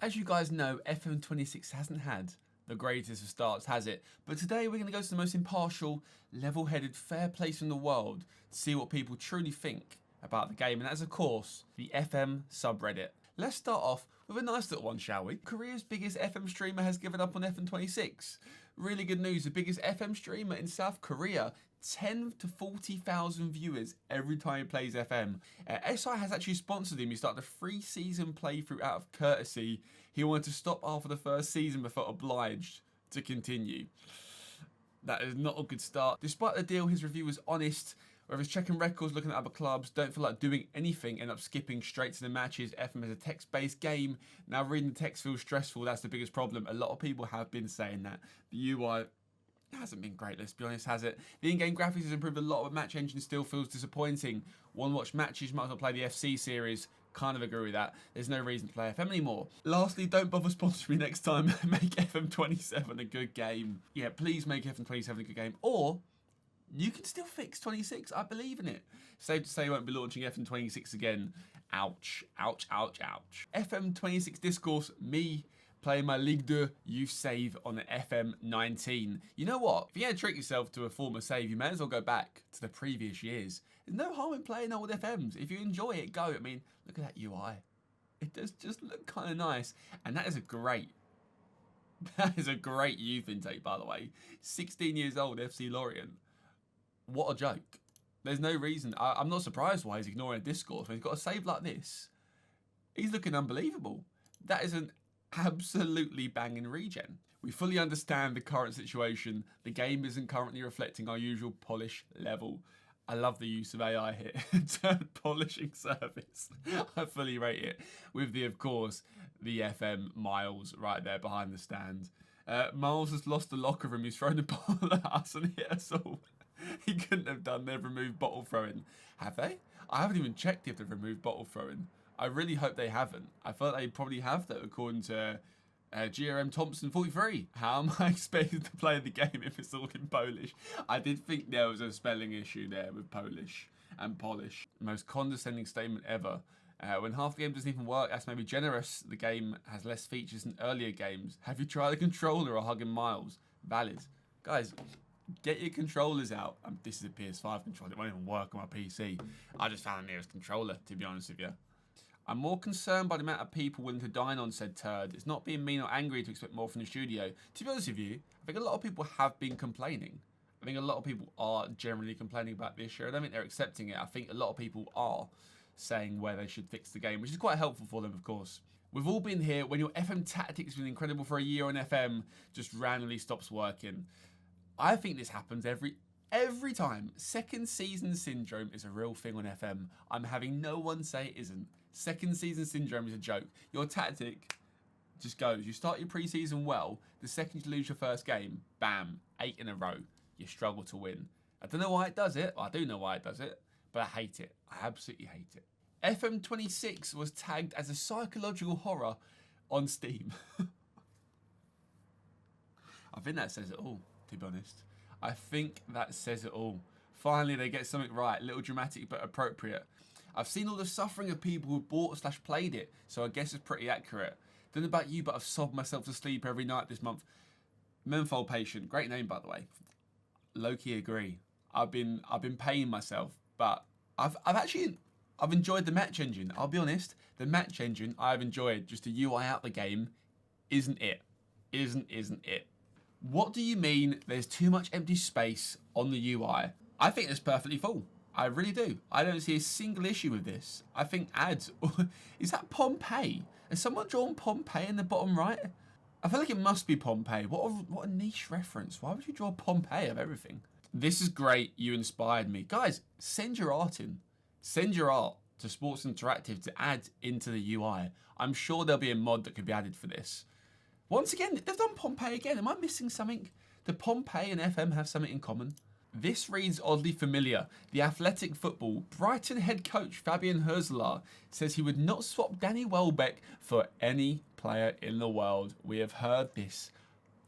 As you guys know, FM26 hasn't had the greatest of starts, has it? But today we're going to go to the most impartial, level-headed, fair place in the world to see what people truly think about the game, and that is, of course, the FM subreddit. Let's start off with a nice little one, shall we? Korea's biggest FM streamer has given up on FM26. Really good news, the biggest FM streamer in South Korea, 10 to 40,000 viewers every time he plays FM. SI has actually sponsored him. He started a free season playthrough out of courtesy. He wanted to stop after the first season but felt obliged to continue. That is not a good start. Despite the deal, his review was honest. Whether it's checking records, looking at other clubs, don't feel like doing anything, end up skipping straight to the matches. FM is a text-based game. Now reading the text feels stressful. That's the biggest problem. A lot of people have been saying that. The UI hasn't been great, let's be honest, has it? The in-game graphics has improved a lot, but match engine still feels disappointing. One-watch matches, might as well play the FC series. Kind of agree with that. There's no reason to play FM anymore. Lastly, don't bother sponsoring me next time. Make FM27 a good game. Yeah, please make FM27 a good game. Or you can still fix 26. I believe in it. Safe to say you won't be launching FM26 again. Ouch. Ouch, ouch, ouch. FM26 Discourse, me playing my Ligue 2 youth save on the FM19. You know what? If you're going to trick yourself to a former save, you may as well go back to the previous years. There's no harm in playing old FMs. If you enjoy it, go. I mean, look at that UI. It does just look kind of nice. And that is a great youth intake, by the way. 16 years old, FC Lorient. What a joke. There's no reason. I'm not surprised why he's ignoring a discourse when he's got a save like this. He's looking unbelievable. That is an absolutely banging regen. We fully understand the current situation. The game isn't currently reflecting our usual polish level. I love the use of AI here. Turn polishing service. I fully rate it. With the, of course, the FM Miles right there behind the stand. Miles has lost the locker room. He's thrown the ball at us and hit us all. He couldn't have done. They've removed bottle throwing. Have they? I haven't even checked if they've removed bottle throwing. I really hope they haven't. I feel like they probably have, though, according to GRM Thompson 43. How am I expected to play the game if it's all in Polish? I did think there was a spelling issue there with Polish and Polish. Most condescending statement ever. When half the game doesn't even work, that's maybe generous. The game has less features than earlier games. Have you tried a controller or hugging Miles? Valid. Guys, get your controllers out. This is a PS5 controller. It won't even work on my PC. I just found the nearest controller, to be honest with you. I'm more concerned by the amount of people willing to dine on said turd. It's not being mean or angry to expect more from the studio. To be honest with you, I think a lot of people have been complaining. I think a lot of people are generally complaining about this year. I don't think they're accepting it. I think a lot of people are saying where they should fix the game, which is quite helpful for them, of course. We've all been here when your FM tactics have been incredible for a year on FM just randomly stops working. I think this happens every time. Second season syndrome is a real thing on FM. I'm having no one say it isn't. Second season syndrome is a joke. Your tactic just goes. You start your pre-season well. The second you lose your first game, bam, 8 in a row. You struggle to win. I don't know why it does it. I do know why it does it, but I hate it. I absolutely hate it. FM26 was tagged as a psychological horror on Steam. I think that says it all, to be honest. I think that says it all. Finally, they get something right. Little dramatic, but appropriate. I've seen all the suffering of people who bought/played it, so I guess it's pretty accurate. Don't know about you, but I've sobbed myself to sleep every night this month. Menthol Patient, great name, by the way. Low-key agree. I've been paying myself, but I've enjoyed the match engine. I'll be honest, the match engine I've enjoyed. Just the UI out the game isn't it. Isn't it. What do you mean there's too much empty space on the UI? I think it's perfectly full. I really do. I don't see a single issue with this. I think ads... Is that Pompeii? Has someone drawn Pompeii in the bottom right? I feel like it must be Pompeii. What a niche reference. Why would you draw Pompeii of everything? This is great. You inspired me. Guys, send your art in. Send your art to Sports Interactive to add into the UI. I'm sure there'll be a mod that could be added for this. Once again, they've done Pompeii again. Am I missing something? Do Pompeii and FM have something in common? This reads oddly familiar. The Athletic Football Brighton head coach Fabian Herzler says he would not swap Danny Welbeck for any player in the world. We have heard this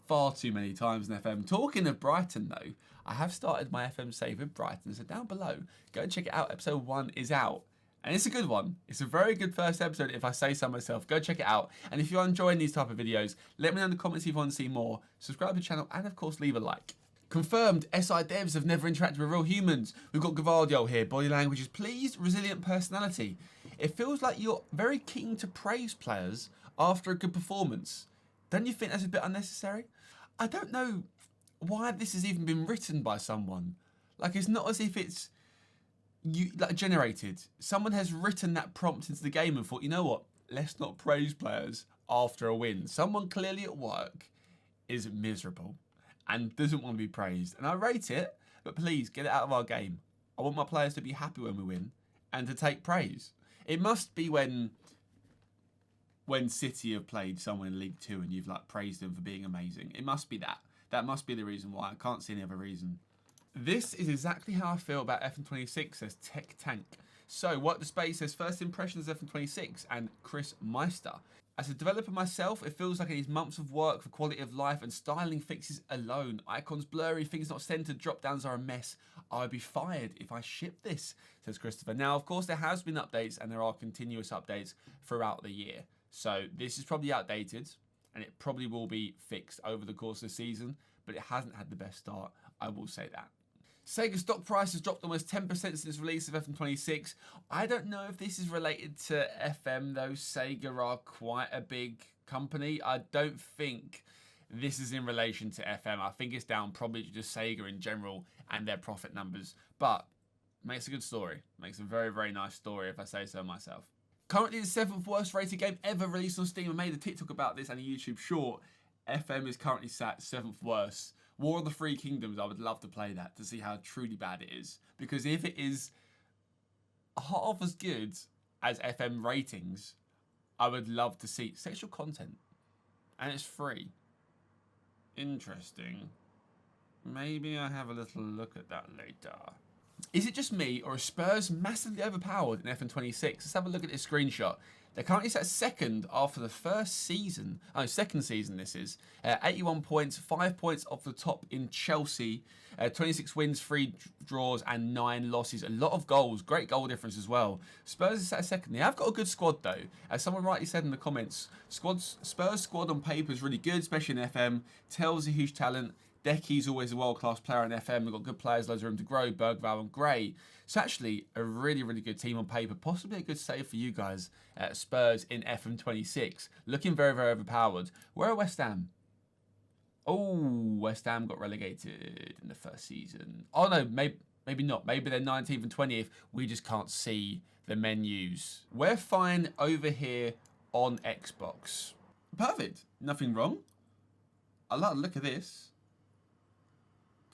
far too many times in FM. Talking of Brighton though, I have started my FM save with Brighton, so down below, go and check it out. Episode 1 is out. And it's a good one. It's a very good first episode if I say so myself. Go check it out. And if you're enjoying these type of videos, let me know in the comments if you want to see more. Subscribe to the channel and of course leave a like. Confirmed, SI devs have never interacted with real humans. We've got Gavardio here. Body language is pleased, resilient personality. It feels like you're very keen to praise players after a good performance. Don't you think that's a bit unnecessary? I don't know why this has even been written by someone. Like, it's not as if it's generated. Someone has written that prompt into the game and thought, you know what? Let's not praise players after a win. Someone clearly at work is miserable and doesn't want to be praised. And I rate it, but please get it out of our game. I want my players to be happy when we win and to take praise. It must be when City have played someone in League 2 and you've like praised them for being amazing. It must be that. That must be the reason why. I can't see any other reason. This is exactly how I feel about FM26, says Tech Tank. So, Work the Space says first impressions of FM26 and Chris Meister. As a developer myself, it feels like it needs months of work for quality of life and styling fixes alone. Icons blurry, things not centered, drop downs are a mess. I'd be fired if I ship this, says Christopher. Now, of course, there has been updates and there are continuous updates throughout the year. So this is probably outdated and it probably will be fixed over the course of the season, but it hasn't had the best start, I will say that. Sega stock price has dropped almost 10% since release of FM26. I don't know if this is related to FM though. Sega are quite a big company. I don't think this is in relation to FM. I think it's down probably to just Sega in general and their profit numbers. But makes a good story. Makes a very, very nice story if I say so myself. Currently the 7th worst rated game ever released on Steam. I made a TikTok about this and a YouTube short. FM is currently sat 7th worst. War of the Three Kingdoms, I would love to play that to see how truly bad it is. Because if it is half as good as FM ratings, I would love to see sexual content. And it's free. Interesting. Maybe I have a little look at that later. Is it just me, or are Spurs massively overpowered in FM26? Let's have a look at this screenshot. They're currently set second after the second season this is. 81 points, 5 points off the top in Chelsea. 26 wins, 3 draws and 9 losses. A lot of goals, great goal difference as well. Spurs is set second. They have got a good squad though. As someone rightly said in the comments, Spurs squad on paper is really good, especially in FM. Tells a huge talent. Decky's always a world-class player in FM. We've got good players, loads of room to grow, Bergvall and Gray. So actually, a really, really good team on paper. Possibly a good save for you guys at Spurs in FM26. Looking very, very overpowered. Where are West Ham? Oh, West Ham got relegated in the first season. Oh no, maybe not. Maybe they're 19th and 20th. We just can't see the menus. We're fine over here on Xbox. Perfect. Nothing wrong. I like the look of this.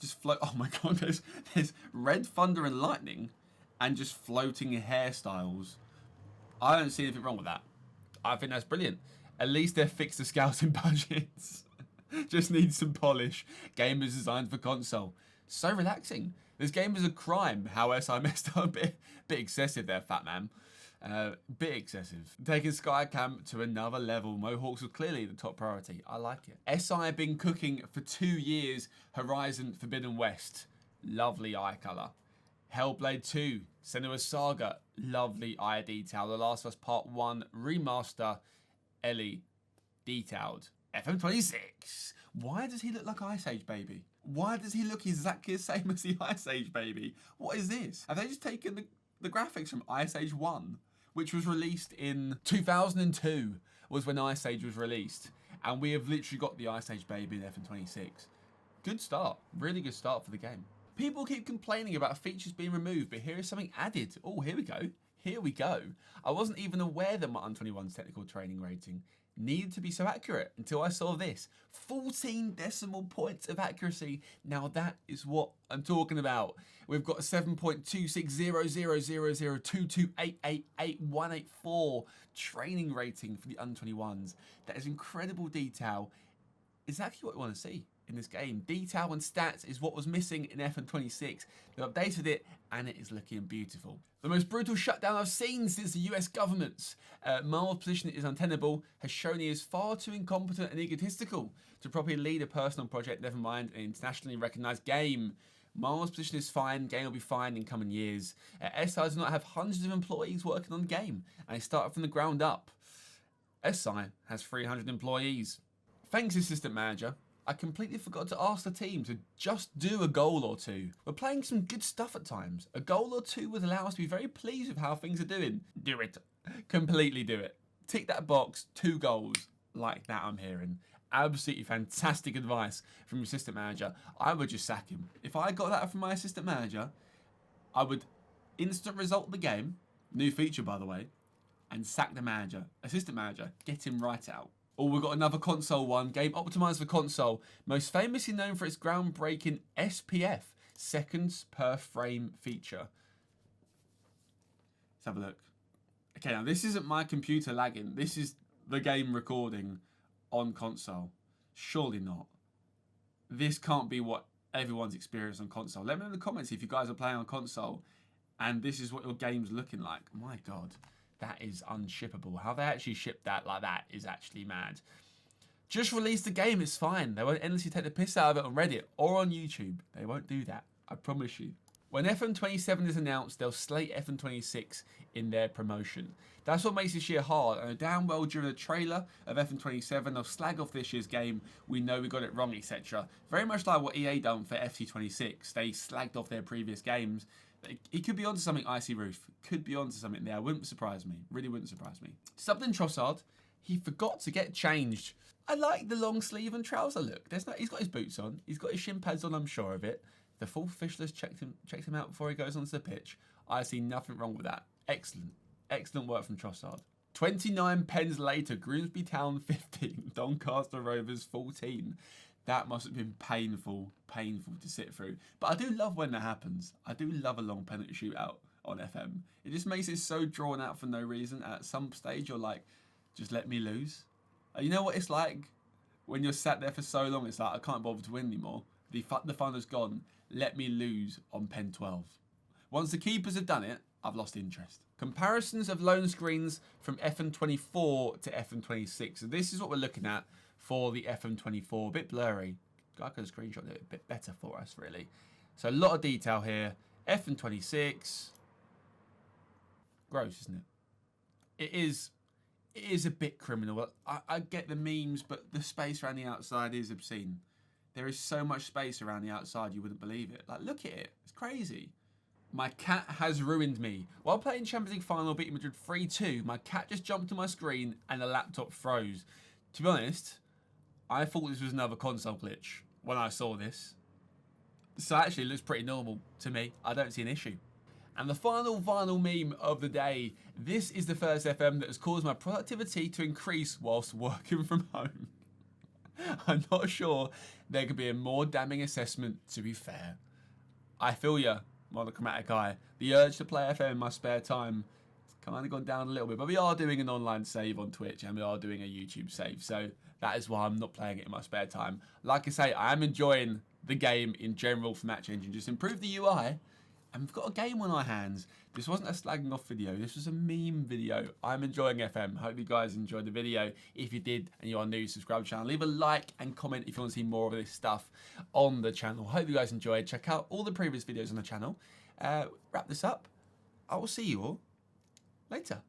Just float. Oh my god, there's red thunder and lightning and just floating hairstyles. I don't see anything wrong with that. I think that's brilliant. At least they've fixed the scouting budgets. Just needs some polish. Game is designed for console. So relaxing. This game is a crime. How else I messed up a bit excessive there, fat man. Bit excessive. Taking Skycamp to another level. Mohawks was clearly the top priority. I like it. SI have been cooking for 2 years. Horizon Forbidden West. Lovely eye colour. Hellblade 2. Senua's Saga. Lovely eye detail. The Last of Us Part 1 Remaster. Ellie. Detailed. FM26. Why does he look like Ice Age Baby? Why does he look exactly the same as the Ice Age Baby? What is this? Have they just taken the graphics from Ice Age 1? Which was released in 2002, was when Ice Age was released. And we have literally got the Ice Age Baby in FM26. Good start. Really good start for the game. People keep complaining about features being removed, but here is something added. Oh, here we go. Here we go. I wasn't even aware that my Under-21's technical training rating needed to be so accurate until I saw this. 14 decimal points of accuracy. Now that is what I'm talking about. We've got a 7.26000022888184 training rating for the Under-21s. That is incredible detail. Exactly what we want to see in this game. Detail and stats is what was missing in FM26. They've updated it and it is looking beautiful. The most brutal shutdown I've seen since the US government's Marl's position is untenable, has shown he is far too incompetent and egotistical to properly lead a personal project, never mind an internationally recognised game. Marvel's position is fine, game will be fine in coming years. SI does not have hundreds of employees working on the game, and they started from the ground up. SI has 300 employees. Thanks, assistant manager. I completely forgot to ask the team to just do a goal or two. We're playing some good stuff at times. A goal or two would allow us to be very pleased with how things are doing. Do it. Completely do it. Tick that box, 2 goals. Like that, I'm hearing. Absolutely fantastic advice from your assistant manager. I would just sack him. If I got that from my assistant manager, I would instant result the game, new feature by the way, and sack the manager. Assistant manager, get him right out. Oh, we've got another console one. Game optimized for console. Most famously known for its groundbreaking SPF, seconds per frame feature. Let's have a look. Okay, now this isn't my computer lagging. This is the game recording on console. Surely not. This can't be what everyone's experienced on console. Let me know in the comments if you guys are playing on console and this is what your game's looking like. My God. That is unshippable. How they actually ship that like that is actually mad. Just release the game, it's fine. They won't endlessly take the piss out of it on Reddit or on YouTube. They won't do that, I promise you. When FM27 is announced, they'll slate FM26 in their promotion. That's what makes this year hard. I know damn well during the trailer of FM27, they'll slag off this year's game. We know we got it wrong, etc. Very much like what EA done for FC26. They slagged off their previous games. It could be onto something, Icy Roof. Could be onto something there. Wouldn't surprise me. Really wouldn't surprise me. Subbed in Trossard. He forgot to get changed. I like the long sleeve and trouser look. He's got his boots on. He's got his shin pads on, I'm sure of it. The full officialist checked him out before he goes onto the pitch. I see nothing wrong with that. Excellent. Excellent work from Trossard. 29 pens later, Grimsby Town 15, Doncaster Rovers 14. That must have been painful to sit through. But I do love when that happens. I do love a long penalty shootout on FM. It just makes it so drawn out for no reason. At some stage, you're like, just let me lose. You know what it's like? When you're sat there for so long, it's like, I can't bother to win anymore. The fun has gone. Let me lose on pen 12. Once the keepers have done it, I've lost interest. Comparisons of loan screens from FM24 to FM26. So this is what we're looking at for the FM24. A bit blurry. I could have screenshotted it a bit better for us, really. So a lot of detail here. FM26. Gross, isn't it? It is a bit criminal. I get the memes, but the space around the outside is obscene. There is so much space around the outside, you wouldn't believe it. Like, look at it. It's crazy. My cat has ruined me. While playing Champions League final beating Madrid 3-2, my cat just jumped on my screen and the laptop froze. To be honest, I thought this was another console glitch when I saw this. So actually it looks pretty normal to me. I don't see an issue. And the final vinyl meme of the day. This is the first FM that has caused my productivity to increase whilst working from home. I'm not sure there could be a more damning assessment, to be fair. I feel ya, monochromatic eye. The urge to play FM in my spare time has kind of gone down a little bit, but we are doing an online save on Twitch and we are doing a YouTube save, so that is why I'm not playing it in my spare time. Like I say, I am enjoying the game in general for Match Engine. Just improve the UI and we've got a game on our hands. This wasn't a slagging off video, this was a meme video. I'm enjoying FM. Hope you guys enjoyed the video. If you did and you are new, subscribe to the channel. Leave a like and comment if you want to see more of this stuff on the channel. Hope you guys enjoyed. Check out all the previous videos on the channel. Wrap this up. I will see you all later.